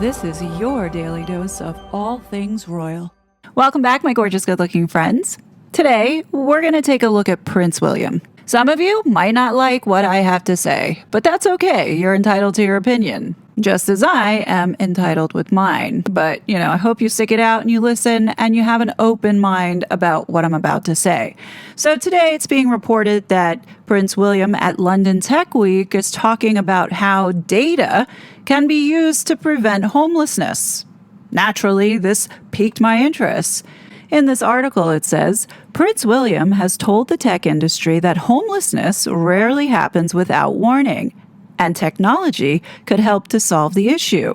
This is your daily dose of all things royal. Welcome back, my gorgeous, good-looking friends. Today, we're going to take a look at Prince William. Some of you might not like what I have to say, but that's okay. You're entitled to your opinion, just as I am entitled with mine. But, I hope you stick it out and you listen and you have an open mind about what I'm about to say. So today, it's being reported that Prince William at London Tech Week is talking about how data can be used to prevent homelessness. Naturally, this piqued my interest. In this article, it says, Prince William has told the tech industry that homelessness rarely happens without warning, and technology could help to solve the issue.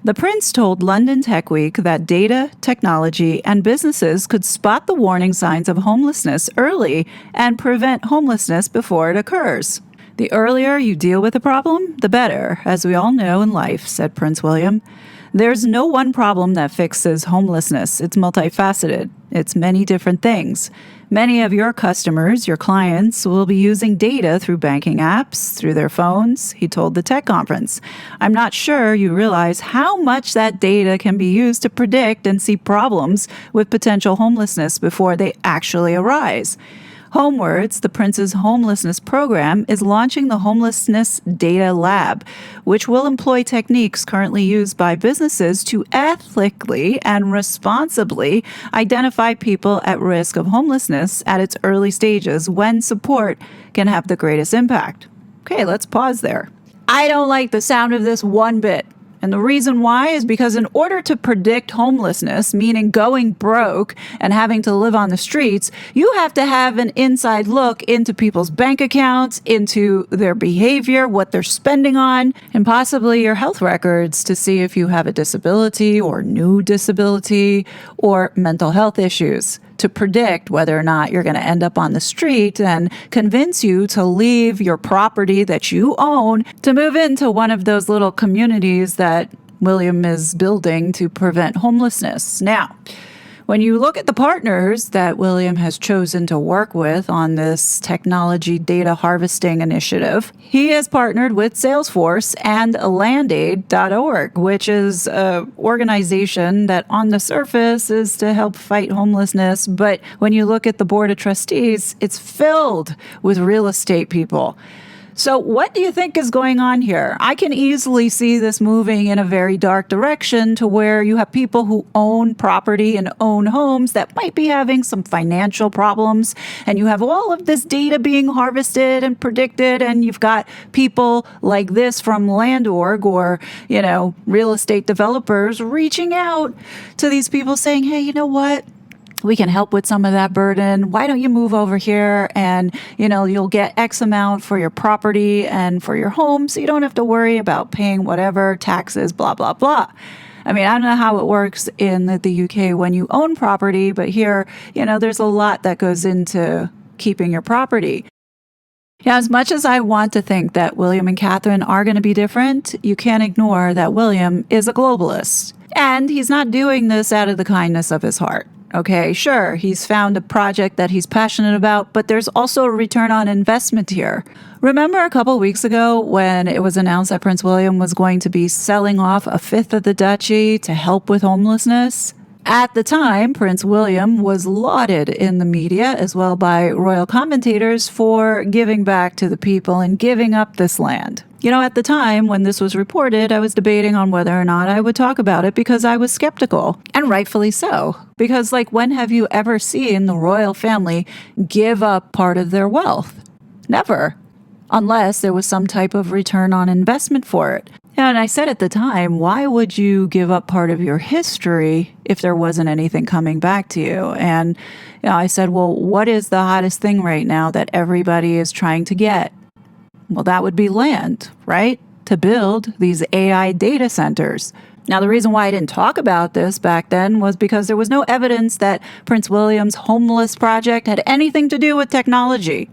The prince told London Tech Week that data, technology, and businesses could spot the warning signs of homelessness early and prevent homelessness before it occurs. The earlier you deal with a problem, the better, as we all know in life, said Prince William. There's no one problem that fixes homelessness. It's multifaceted. It's many different things. Many of your customers, your clients, will be using data through banking apps, through their phones, he told the tech conference. I'm not sure you realize how much that data can be used to predict and see problems with potential homelessness before they actually arise. Homewards, the Prince's homelessness program, is launching the Homelessness Data Lab, which will employ techniques currently used by businesses to ethically and responsibly identify people at risk of homelessness at its early stages when support can have the greatest impact. Okay, let's pause there. I don't like the sound of this one bit. And the reason why is because in order to predict homelessness, meaning going broke and having to live on the streets, you have to have an inside look into people's bank accounts, into their behavior, what they're spending on, and possibly your health records to see if you have a disability or new disability or mental health issues, to predict whether or not you're going to end up on the street and convince you to leave your property that you own to move into one of those little communities that William is building to prevent homelessness. Now, when you look at the partners that William has chosen to work with on this technology data harvesting initiative, he has partnered with Salesforce and landaid.org, which is an organization that on the surface is to help fight homelessness. But when you look at the board of trustees, it's filled with real estate people. So what do you think is going on here? I can easily see this moving in a very dark direction to where you have people who own property and own homes that might be having some financial problems, and you have all of this data being harvested and predicted, and you've got people like this from Land.org or, real estate developers reaching out to these people saying, hey, you know what? We can help with some of that burden. Why don't you move over here and, you'll get X amount for your property and for your home, so you don't have to worry about paying whatever taxes, blah, blah, blah. I mean, I don't know how it works in the UK when you own property, but here, there's a lot that goes into keeping your property. Yeah, as much as I want to think that William and Catherine are going to be different, you can't ignore that William is a globalist. And he's not doing this out of the kindness of his heart. Okay, sure, he's found a project that he's passionate about, but there's also a return on investment here. Remember a couple weeks ago when it was announced that Prince William was going to be selling off a fifth of the Duchy to help with homelessness? At the time, Prince William was lauded in the media as well by royal commentators for giving back to the people and giving up this land. At the time when this was reported, I was debating on whether or not I would talk about it because I was skeptical, and rightfully so. Because, when have you ever seen the royal family give up part of their wealth? Never. Unless there was some type of return on investment for it. And I said at the time, why would you give up part of your history if there wasn't anything coming back to you? And I said, well, what is the hottest thing right now that everybody is trying to get? Well, that would be land, right? To build these AI data centers. Now, the reason why I didn't talk about this back then was because there was no evidence that Prince William's homeless project had anything to do with technology.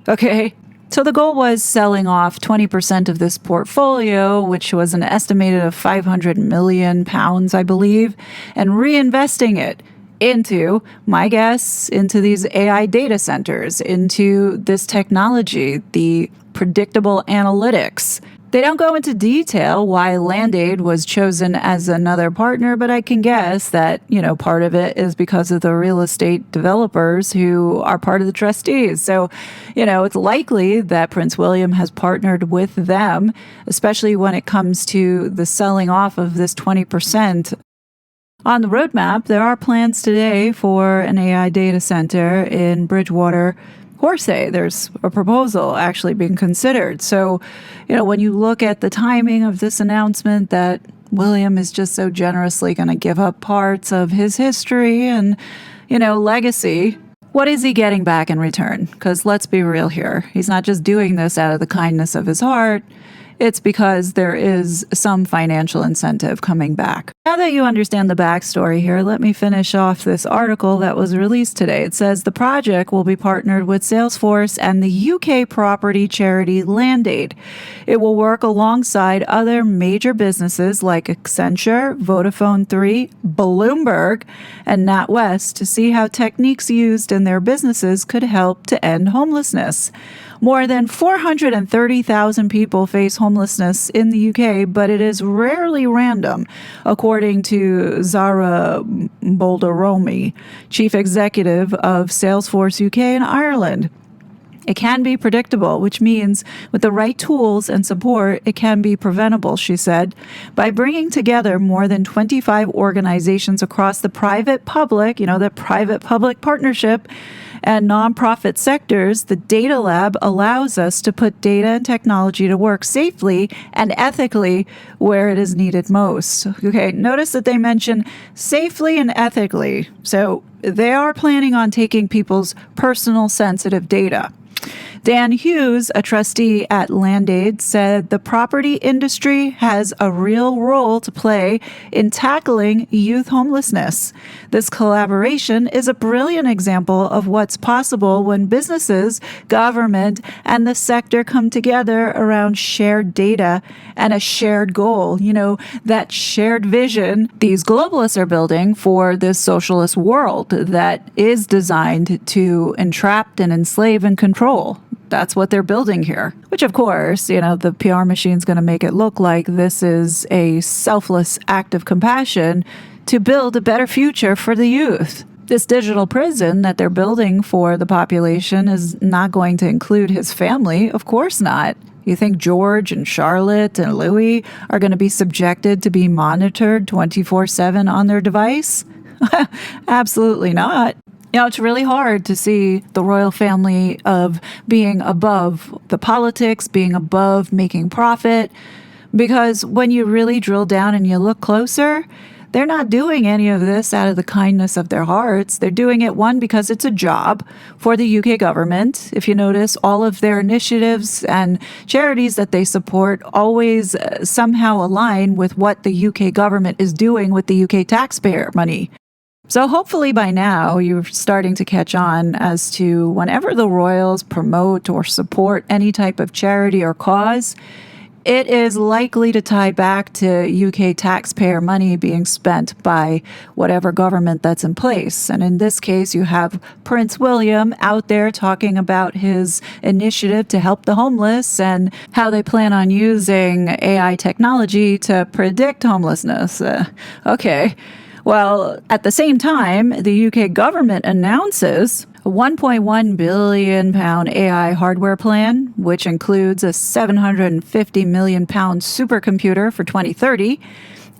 Okay? So the goal was selling off 20% of this portfolio, which was an estimated of £500 million, I believe, and reinvesting it into, my guess, into these AI data centers, into this technology, the predictable analytics. They don't go into detail why Land Aid was chosen as another partner, but I can guess that, part of it is because of the real estate developers who are part of the trustees. So, it's likely that Prince William has partnered with them, especially when it comes to the selling off of this 20%. On the roadmap, there are plans today for an AI data center in Bridgewater, Horsey. There's a proposal actually being considered. So, when you look at the timing of this announcement that William is just so generously going to give up parts of his history and, legacy, what is he getting back in return? Because let's be real here. He's not just doing this out of the kindness of his heart. It's because there is some financial incentive coming back. Now that you understand the backstory here, let me finish off this article that was released today. It says the project will be partnered with Salesforce and the UK property charity Land Aid. It will work alongside other major businesses like Accenture, Vodafone 3, Bloomberg, and NatWest to see how techniques used in their businesses could help to end homelessness. More than 430,000 people face homelessness in the UK, but it is rarely random, according to Zara Bolderomi, chief executive of Salesforce UK and Ireland. It can be predictable, which means with the right tools and support, it can be preventable, she said. By bringing together more than 25 organizations across the private-public, the private-public partnership, and nonprofit sectors, the Data Lab allows us to put data and technology to work safely and ethically where it is needed most. Okay, notice that they mention safely and ethically. So they are planning on taking people's personal sensitive data. Dan Hughes, a trustee at Land Aid, said the property industry has a real role to play in tackling youth homelessness. This collaboration is a brilliant example of what's possible when businesses, government, and the sector come together around shared data and a shared goal, that shared vision these globalists are building for this socialist world that is designed to entrap and enslave and control. That's what they're building here, which of course, the PR machine's going to make it look like this is a selfless act of compassion to build a better future for the youth. This digital prison that they're building for the population is not going to include his family. Of course not. You think George and Charlotte and Louis are going to be subjected to be monitored 24/7 on their device? Absolutely not. It's really hard to see the royal family of being above the politics, being above making profit, because when you really drill down and you look closer, they're not doing any of this out of the kindness of their hearts. They're doing it, one, because it's a job for the UK government. If you notice, all of their initiatives and charities that they support always somehow align with what the UK government is doing with the UK taxpayer money. So hopefully by now you're starting to catch on as to whenever the royals promote or support any type of charity or cause, it is likely to tie back to UK taxpayer money being spent by whatever government that's in place. And in this case, you have Prince William out there talking about his initiative to help the homeless and how they plan on using AI technology to predict homelessness. Okay. Well, at the same time, the UK government announces a £1.1 billion AI hardware plan, which includes a £750 million supercomputer for 2030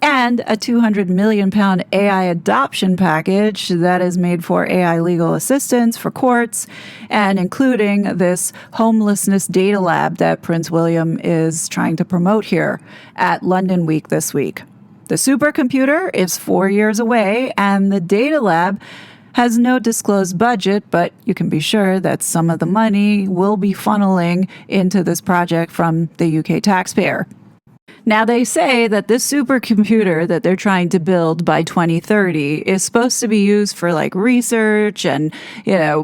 and a £200 million AI adoption package that is made for AI legal assistance for courts and including this homelessness data lab that Prince William is trying to promote here at London Week this week. The supercomputer is 4 years away, and the data lab has no disclosed budget, but you can be sure that some of the money will be funneling into this project from the UK taxpayer. Now, they say that this supercomputer that they're trying to build by 2030 is supposed to be used for research and,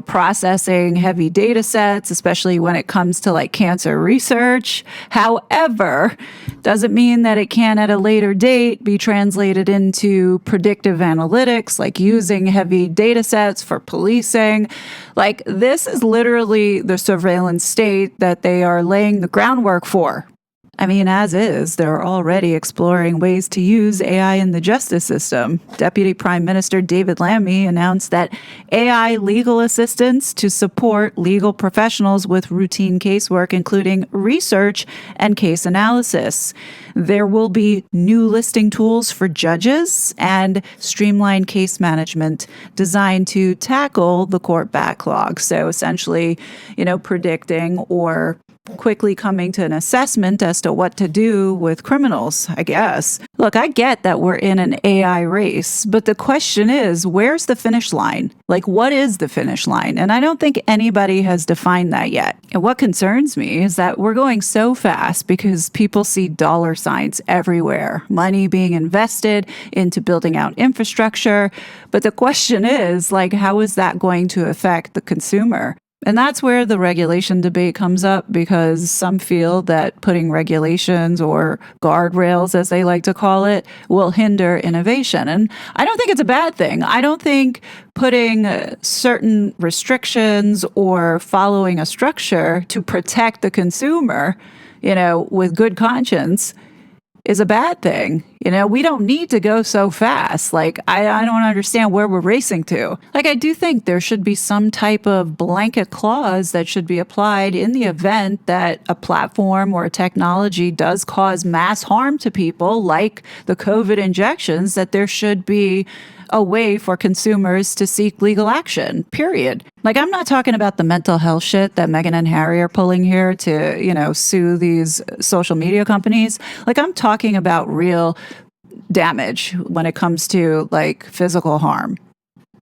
processing heavy data sets, especially when it comes to cancer research. However, doesn't mean that it can at a later date be translated into predictive analytics, like using heavy data sets for policing. This is literally the surveillance state that they are laying the groundwork for. I mean, as is, they're already exploring ways to use AI in the justice system. Deputy Prime Minister David Lammy announced that AI legal assistance to support legal professionals with routine casework, including research and case analysis. There will be new listing tools for judges and streamlined case management designed to tackle the court backlog. So essentially, predicting or quickly coming to an assessment as to what to do with criminals, I guess. Look, I get that we're in an AI race, but the question is, where's the finish line? Like, what is the finish line? And I don't think anybody has defined that yet. And what concerns me is that we're going so fast because people see dollar signs everywhere, money being invested into building out infrastructure. But the question is, how is that going to affect the consumer? And that's where the regulation debate comes up, because some feel that putting regulations or guardrails, as they like to call it, will hinder innovation. And I don't think it's a bad thing. I don't think putting certain restrictions or following a structure to protect the consumer, with good conscience is a bad thing. We don't need to go so fast. I don't understand where we're racing to. I do think there should be some type of blanket clause that should be applied in the event that a platform or a technology does cause mass harm to people, like the COVID injections, that there should be a way for consumers to seek legal action, period. I'm not talking about the mental health shit that Meghan and Harry are pulling here to, sue these social media companies. I'm talking about real damage when it comes to physical harm,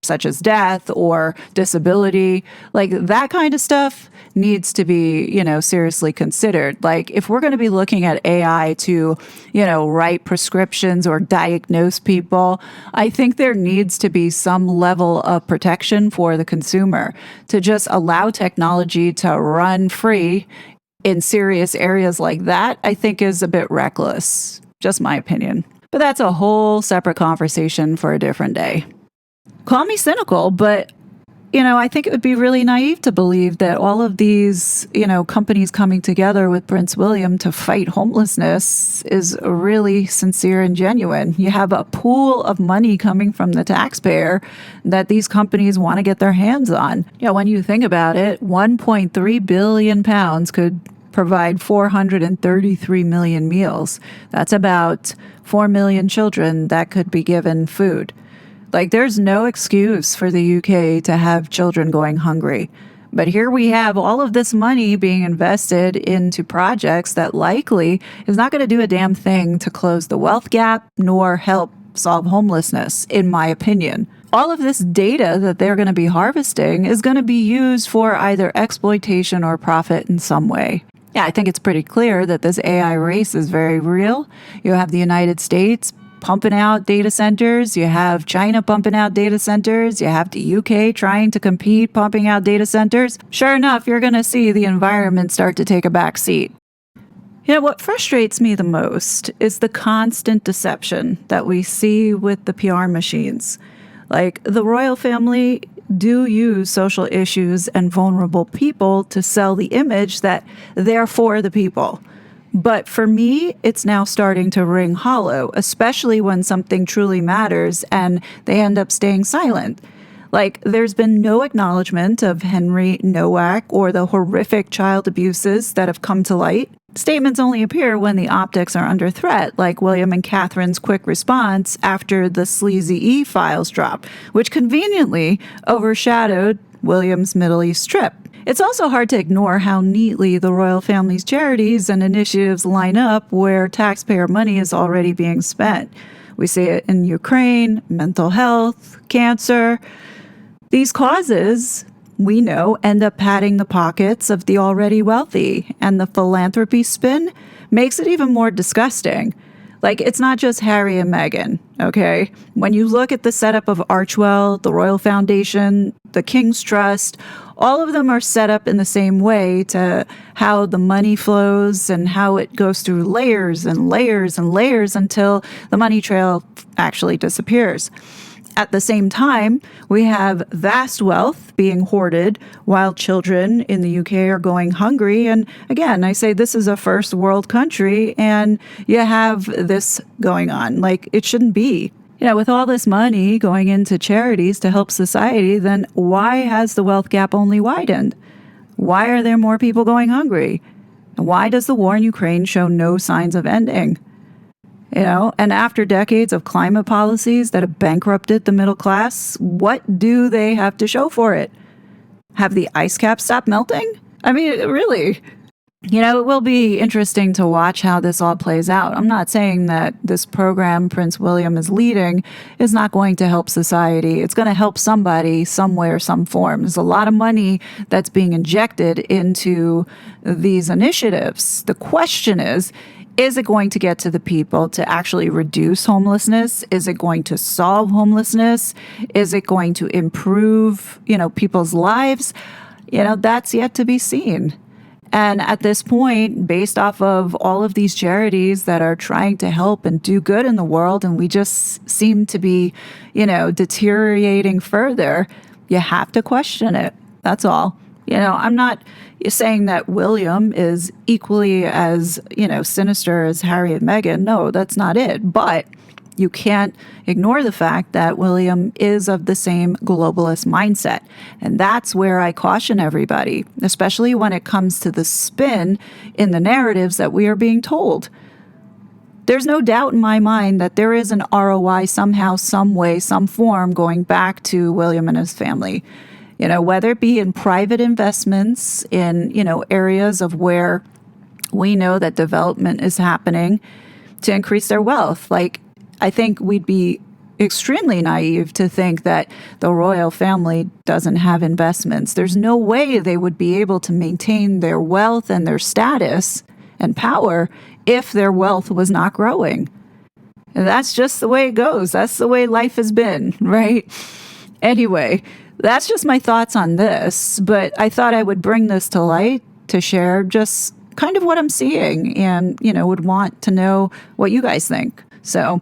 such as death or disability. That kind of stuff needs to be, seriously considered. If we're going to be looking at AI to, write prescriptions or diagnose people, I think there needs to be some level of protection for the consumer. To just allow technology to run free in serious areas like that, I think is a bit reckless. Just my opinion. But that's a whole separate conversation for a different day. Call me cynical, but I think it would be really naive to believe that all of these, companies coming together with Prince William to fight homelessness is really sincere and genuine. You have a pool of money coming from the taxpayer that these companies want to get their hands on. When you think about it, 1.3 billion pounds could provide 433 million meals. That's about 4 million children that could be given food. There's no excuse for the UK to have children going hungry. But here we have all of this money being invested into projects that likely is not going to do a damn thing to close the wealth gap nor help solve homelessness, in my opinion. All of this data that they're going to be harvesting is going to be used for either exploitation or profit in some way. Yeah, I think it's pretty clear that this AI race is very real. You have the United States pumping out data centers. You have China pumping out data centers. You have the UK trying to compete, pumping out data centers. Sure enough, you're going to see the environment start to take a back seat. What frustrates me the most is the constant deception that we see with the PR machines. The royal family do use social issues and vulnerable people to sell the image that they're for the people. But for me, it's now starting to ring hollow, especially when something truly matters and they end up staying silent. There's been no acknowledgement of Henry Nowak or the horrific child abuses that have come to light. Statements only appear when the optics are under threat, like William and Catherine's quick response after the Sleazy E files dropped, which conveniently overshadowed William's Middle East trip. It's also hard to ignore how neatly the royal family's charities and initiatives line up where taxpayer money is already being spent. We see it in Ukraine, mental health, cancer. These causes, we know, end up padding the pockets of the already wealthy, and the philanthropy spin makes it even more disgusting. It's not just Harry and Meghan, okay? When you look at the setup of Archewell, the Royal Foundation, the King's Trust, all of them are set up in the same way to how the money flows and how it goes through layers and layers and layers until the money trail actually disappears. At the same time, we have vast wealth being hoarded while children in the UK are going hungry. And again, I say this is a first world country and you have this going on. Like, it shouldn't be. With all this money going into charities to help society, then why has the wealth gap only widened? Why are there more people going hungry? And why does the war in Ukraine show no signs of ending? And after decades of climate policies that have bankrupted the middle class, what do they have to show for it? Have the ice caps stopped melting? I mean, really. It will be interesting to watch how this all plays out. I'm not saying that this program Prince William is leading is not going to help society. It's going to help somebody, somewhere, some form. There's a lot of money that's being injected into these initiatives. The question is it going to get to the people to actually reduce homelessness? Is it going to solve homelessness? Is it going to improve, people's lives? That's yet to be seen. And at this point, based off of all of these charities that are trying to help and do good in the world, and we just seem to be, deteriorating further, you have to question it. That's all. I'm not saying that William is equally as, sinister as Harry and Meghan. No, that's not it. But you can't ignore the fact that William is of the same globalist mindset. And that's where I caution everybody, especially when it comes to the spin in the narratives that we are being told. There's no doubt in my mind that there is an ROI somehow, some way, some form going back to William and his family. Whether it be in private investments in, areas of where we know that development is happening to increase their wealth. Like, I think we'd be extremely naive to think that the royal family doesn't have investments. There's no way they would be able to maintain their wealth and their status and power if their wealth was not growing. And that's just the way it goes. That's the way life has been, right? Anyway, that's just my thoughts on this, but I thought I would bring this to light to share just kind of what I'm seeing and, would want to know what you guys think. So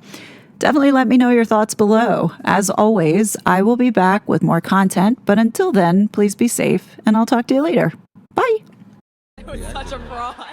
definitely let me know your thoughts below. As always, I will be back with more content, but until then, please be safe and I'll talk to you later. Bye. It was such a fraud.